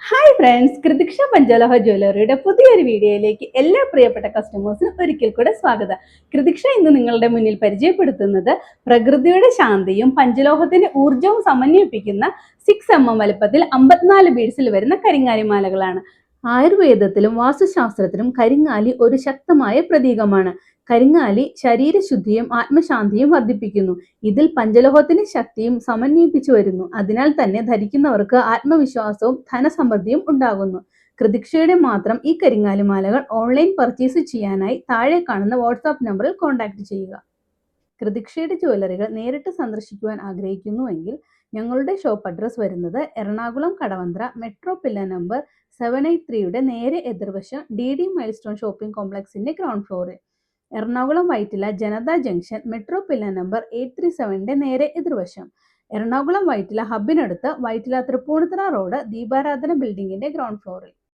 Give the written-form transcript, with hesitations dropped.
Hi friends, കൃതിക്ഷ പഞ്ചലോഹ ജ്വല്ലറിയുടെ പുതിയൊരു വീഡിയോയിലേക്ക് എല്ലാ പ്രിയപ്പെട്ട കസ്റ്റമേഴ്സിനും ഒരിക്കൽ കൂടെ സ്വാഗതം. കൃതിക്ഷ ഇന്ന് നിങ്ങളുടെ മുന്നിൽ പരിചയപ്പെടുത്തുന്നത് പ്രകൃതിയുടെ ശാന്തിയും പഞ്ചലോഹത്തിന്റെ ഊർജവും സമന്വയിപ്പിക്കുന്ന 6mm വലുപ്പത്തിൽ 54 ബീഡ്സിൽ വരുന്ന കരിങ്ങാലിമാലകളാണ്. ആയുർവേദത്തിലും വാസ്തുശാസ്ത്രത്തിലും കരിങ്ങാലി ഒരു ശക്തമായ പ്രതീകമാണ്. കരിങ്ങാലി ശരീരശുദ്ധിയും ആത്മശാന്തിയും വർദ്ധിപ്പിക്കുന്നു. ഇതിൽ പഞ്ചലോഹത്തിന്റെ ശക്തിയും സമന്വയിപ്പിച്ചു വരുന്നു. അതിനാൽ തന്നെ ധരിക്കുന്നവർക്ക് ആത്മവിശ്വാസവും ധനസമൃദ്ധിയും ഉണ്ടാകുന്നു. കൃതിക്ഷയുടെ മാത്രം ഈ കരിങ്ങാലിമാലകൾ ഓൺലൈൻ പർച്ചേസ് ചെയ്യാനായി താഴെ കാണുന്ന വാട്സാപ്പ് നമ്പറിൽ കോൺടാക്ട് ചെയ്യുക. കൃതിക്ഷയുടെ ജ്വല്ലറികൾ നേരിട്ട് സന്ദർശിക്കുവാൻ ആഗ്രഹിക്കുന്നുവെങ്കിൽ ഞങ്ങളുടെ ഷോപ്പ് അഡ്രസ് വരുന്നത് Ernakulam Kadavanthra metro pillar number 783യുടെ നേരെ എതിർവശം DD മൈൽസ്റ്റോൺ ഷോപ്പിംഗ് കോംപ്ലക്സിന്റെ ഗ്രൗണ്ട് ഫ്ലോറിൽ, Ernakulam Vyttila Janatha junction metro pillar number 837ന്റെ നേരെ എതിർവശം, എറണാകുളം വൈറ്റില ഹബിനടുത്ത് വൈറ്റില തൃപ്പൂണിത്തുറ റോഡ് ദീപാരാധന ബിൽഡിംഗിന്റെ ഗ്രൗണ്ട് ഫ്ലോറിൽ.